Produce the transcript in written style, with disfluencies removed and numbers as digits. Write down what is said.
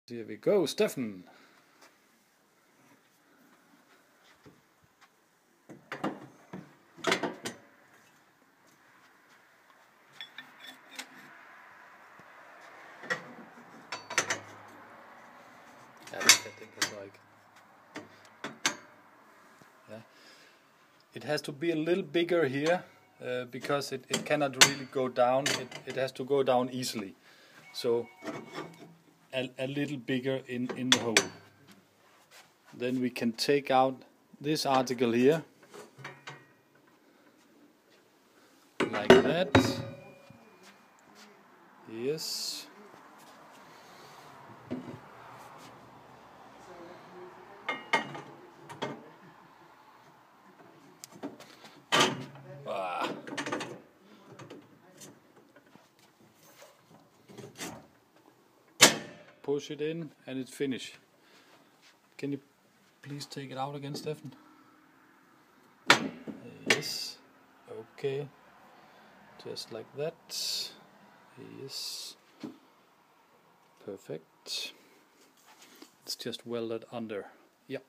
Here we go, Stefan. Ja, det tænker jeg så ikke. Yeah. It has to be a little bigger here because it cannot really go down. It has to go down easily. So a little bigger in the hole. Then we can take out this article here. Like that. Yes. Push it in and it's finished. Can you please take it out again, Stefan? Yes. Okay. Just like that. Yes. Perfect. It's just welded under. Yep.